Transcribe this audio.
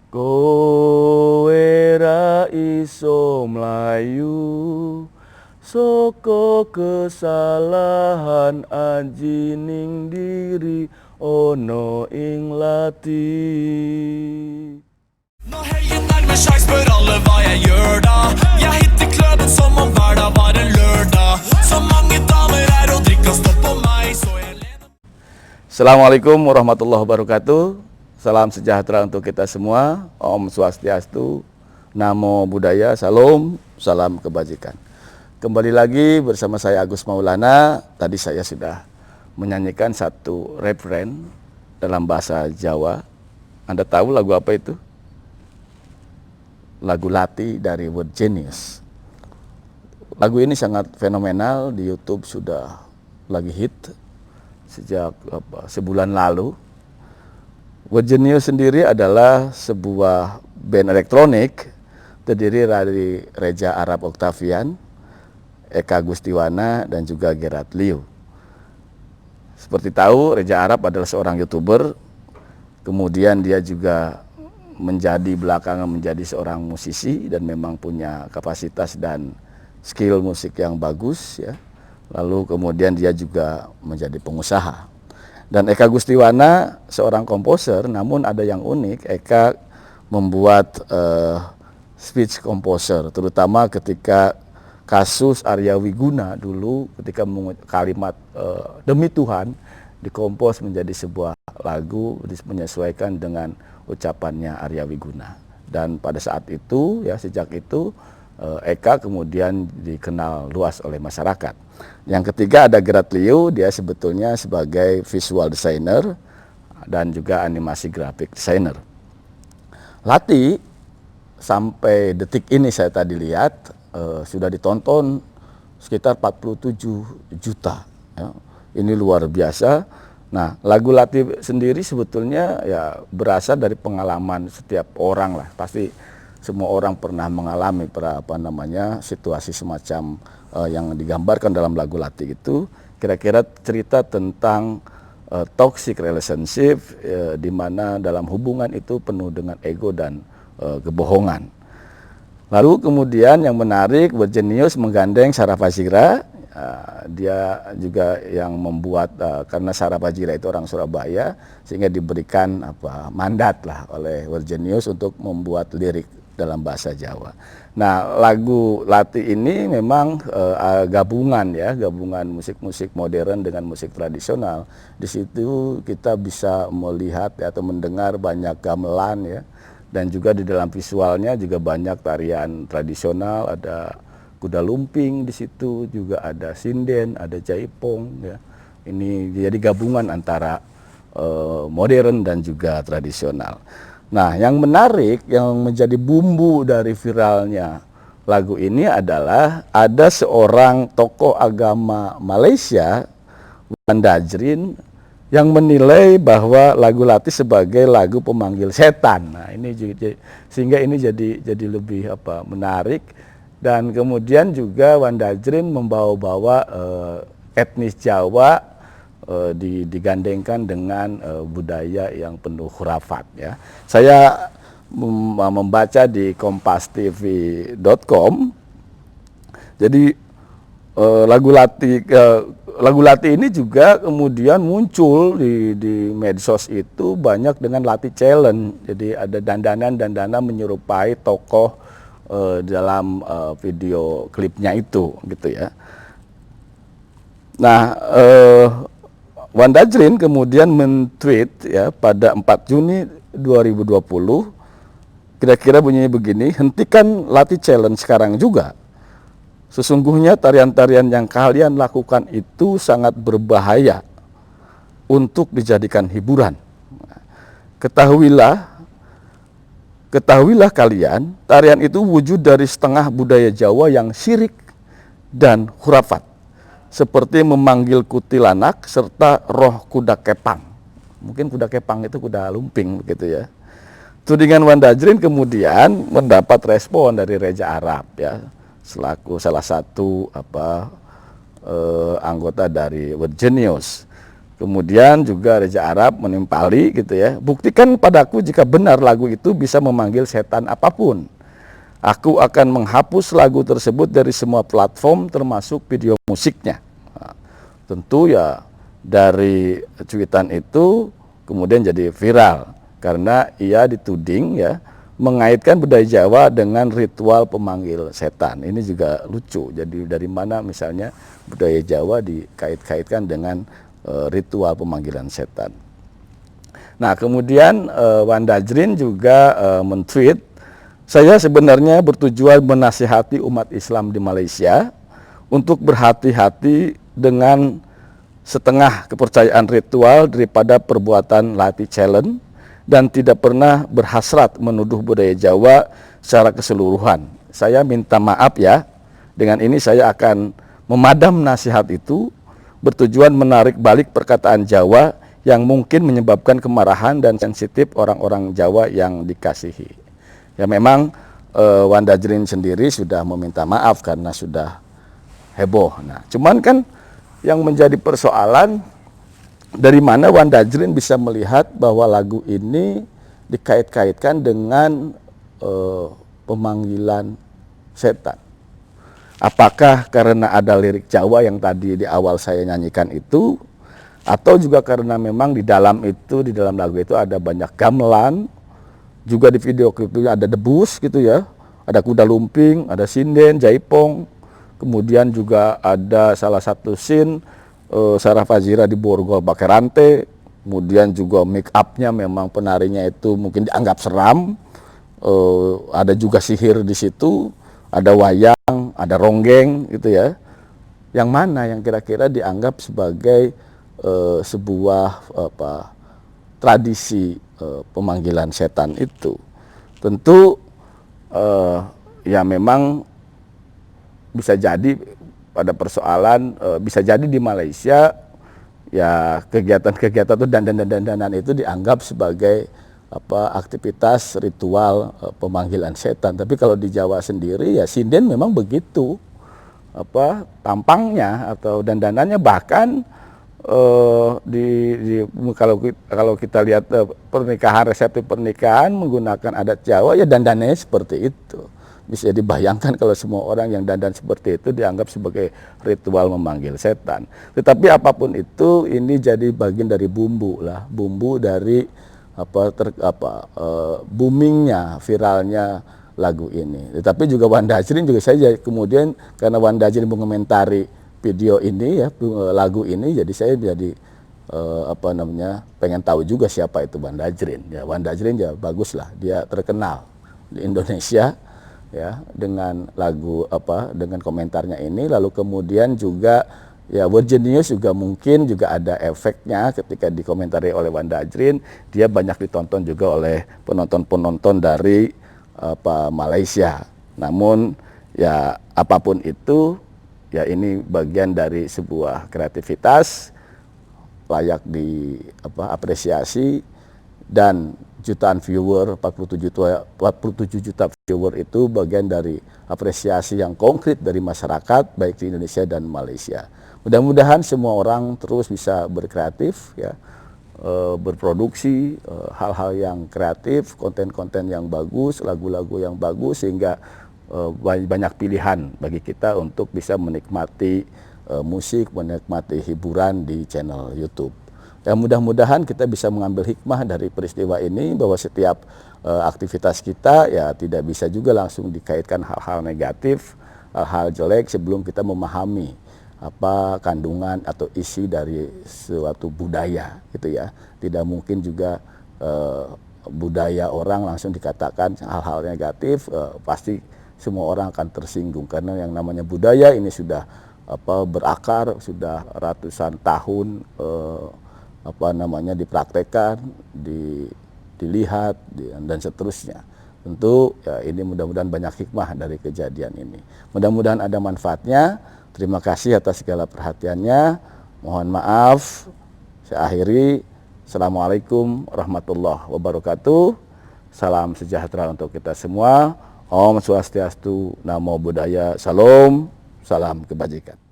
Kowe ra iso mlayu saka kesalahan anjining diri ono ing lati. Nå helgen nærmer seg, spør alle hva jeg gjør da. Jeg hitter kløben som om hver dag var en lørdag. Så mange damer er og drikker stopp på meg, så jeg lener. Assalamualaikum warahmatullahi wabarakatuh. Salam sejahtera untuk kita semua. Om Swastiastu, Namo Buddhaya, Salam, salam kebajikan. Kembali lagi bersama saya Agus Maulana. Tadi saya sudah menyanyikan satu referen dalam bahasa Jawa. Anda tahu lagu apa itu? Lagu Lati dari Word Genius. Lagu ini sangat fenomenal, di YouTube sudah lagi hit sejak sebulan lalu. Word Genius sendiri adalah sebuah band elektronik terdiri dari Reza Arab Octavian, Eka Gustiwana, dan juga Gerard Liu. Seperti tahu, Reza Arab adalah seorang YouTuber, kemudian dia juga belakangan menjadi seorang musisi dan memang punya kapasitas dan skill musik yang bagus ya. Lalu kemudian dia juga menjadi pengusaha. Dan Eka Gustiwana seorang komposer, namun ada yang unik, Eka membuat speech composer, terutama ketika kasus Arya Wiguna dulu ketika kalimat demi Tuhan dikompos menjadi sebuah lagu menyesuaikan dengan ucapannya Arya Wiguna. Dan pada saat itu ya, sejak itu Eka kemudian dikenal luas oleh masyarakat. Yang ketiga ada Gerard Liu, dia sebetulnya sebagai visual designer dan juga animasi grafik designer. Lati sampai detik ini saya tadi lihat sudah ditonton sekitar 47 juta. Ya. Ini luar biasa. Nah, lagu Lati sendiri sebetulnya ya berasal dari pengalaman setiap orang lah. Pasti semua orang pernah mengalami situasi semacam yang digambarkan dalam lagu Lati itu. Kira-kira cerita tentang toxic relationship di mana dalam hubungan itu penuh dengan ego dan kebohongan. Lalu kemudian yang menarik, Word Genius menggandeng Sarah Fazira. Dia juga yang membuat, karena Sarah Fazira itu orang Surabaya, sehingga diberikan mandat lah oleh Word Genius untuk membuat lirik dalam bahasa Jawa. Nah, lagu Lati ini memang gabungan musik-musik modern dengan musik tradisional. Di situ kita bisa melihat atau mendengar banyak gamelan ya, dan juga di dalam visualnya juga banyak tarian tradisional, ada kuda lumping di situ, juga ada sinden, ada jaipong ya. Ini jadi gabungan antara modern dan juga tradisional. Nah, yang menarik, yang menjadi bumbu dari viralnya lagu ini adalah ada seorang tokoh agama Malaysia, Wan Dajrin, yang menilai bahwa lagu Lati sebagai lagu pemanggil setan. Nah, ini sehingga ini jadi lebih menarik. Dan kemudian juga Wan Dajrin membawa-bawa etnis Jawa digandengkan dengan budaya yang penuh khurafat ya. Saya membaca di kompastv.com. Jadi lagu Lati ini juga kemudian muncul di medsos itu banyak dengan Lati Challenge. Jadi ada dandanan menyerupai tokoh dalam video klipnya itu gitu ya. Nah, Wan Dajrin kemudian men-tweet ya pada 4 Juni 2020, kira-kira bunyinya begini, hentikan Lati Challenge sekarang juga. Sesungguhnya tarian-tarian yang kalian lakukan itu sangat berbahaya untuk dijadikan hiburan. Ketahuilah kalian, tarian itu wujud dari setengah budaya Jawa yang syirik dan khurafat, seperti memanggil kuntilanak serta roh kuda kepang. Mungkin kuda kepang itu kuda lumping begitu ya. Tudingan Wan Dajrin kemudian mendapat respon dari Reza Arab ya, selaku salah satu anggota dari Word Genius. Kemudian juga Reza Arab menimpali gitu ya. Buktikan padaku jika benar lagu itu bisa memanggil setan apapun. Aku akan menghapus lagu tersebut dari semua platform termasuk video musiknya. Nah, tentu ya dari cuitan itu kemudian jadi viral karena ia dituding ya mengaitkan budaya Jawa dengan ritual pemanggil setan. Ini juga lucu. Jadi dari mana misalnya budaya Jawa dikait-kaitkan dengan ritual pemanggilan setan. Nah, kemudian Wanda Jrin juga men-tweet, saya sebenarnya bertujuan menasihati umat Islam di Malaysia untuk berhati-hati dengan setengah kepercayaan ritual daripada perbuatan latih challenge dan tidak pernah berhasrat menuduh budaya Jawa secara keseluruhan. Saya minta maaf ya, dengan ini saya akan memadam nasihat itu, bertujuan menarik balik perkataan Jawa yang mungkin menyebabkan kemarahan dan sensitif orang-orang Jawa yang dikasihi. Ya memang Wanda Jrin sendiri sudah meminta maaf karena sudah heboh. Nah, cuman kan yang menjadi persoalan dari mana Wanda Jrin bisa melihat bahwa lagu ini dikait-kaitkan dengan pemanggilan setan. Apakah karena ada lirik Jawa yang tadi di awal saya nyanyikan itu, atau juga karena memang di dalam lagu itu ada banyak gamelan, juga di video klip itu ada debus gitu ya, ada kuda lumping, ada sinden, jaipong, kemudian juga ada salah satu scene Sarah Fazira di borgol pakai rantai, kemudian juga make upnya memang penarinya itu mungkin dianggap seram, ada juga sihir di situ, ada wayang, ada ronggeng gitu ya. Yang mana yang kira-kira dianggap sebagai sebuah tradisi pemanggilan setan itu. Tentu ya memang bisa jadi pada persoalan bisa jadi di Malaysia ya kegiatan-kegiatan itu dandan-dandanan itu dianggap sebagai aktivitas ritual pemanggilan setan. Tapi kalau di Jawa sendiri ya sinden memang begitu tampangnya atau dandanannya, bahkan kalau kita lihat pernikahan, resepsi pernikahan menggunakan adat Jawa ya dandannya seperti itu. Bisa dibayangkan kalau semua orang yang dandan seperti itu dianggap sebagai ritual memanggil setan. Tetapi apapun itu, ini jadi bagian dari bumbu dari boomingnya, viralnya lagu ini. Tetapi juga Wanda Jrin juga saya kemudian karena Wanda Jrin mengomentari video ini ya, lagu ini, jadi saya jadi pengen tahu juga siapa itu Wanda Jrin. Ya Wanda Jrin ya bagus lah, dia terkenal di Indonesia ya dengan lagu dengan komentarnya ini. Lalu kemudian juga ya Virgin News juga mungkin juga ada efeknya ketika dikomentari oleh Wanda Jrin, dia banyak ditonton juga oleh penonton-penonton dari Malaysia. Namun ya apapun itu ya ini bagian dari sebuah kreativitas layak diapresiasi, dan jutaan viewer, 47 juta viewer itu bagian dari apresiasi yang konkret dari masyarakat baik di Indonesia dan Malaysia. Mudah-mudahan semua orang terus bisa berkreatif ya, berproduksi hal-hal yang kreatif, konten-konten yang bagus, lagu-lagu yang bagus, sehingga banyak pilihan bagi kita untuk bisa menikmati musik, menikmati hiburan di channel YouTube. Ya mudah-mudahan kita bisa mengambil hikmah dari peristiwa ini, bahwa setiap aktivitas kita ya tidak bisa juga langsung dikaitkan hal-hal negatif, hal-hal jelek sebelum kita memahami apa kandungan atau isi dari suatu budaya gitu ya. Tidak mungkin juga budaya orang langsung dikatakan hal-hal negatif, pasti semua orang akan tersinggung, karena yang namanya budaya ini sudah berakar, sudah ratusan tahun dipraktekkan, dilihat dan seterusnya. Tentu ya ini mudah-mudahan banyak hikmah dari kejadian ini. Mudah-mudahan ada manfaatnya. Terima kasih atas segala perhatiannya. Mohon maaf. Saya akhiri. Assalamualaikum warahmatullahi wabarakatuh. Salam sejahtera untuk kita semua. Om Swastiastu, Namo Buddhaya, Salam, salam kebajikan.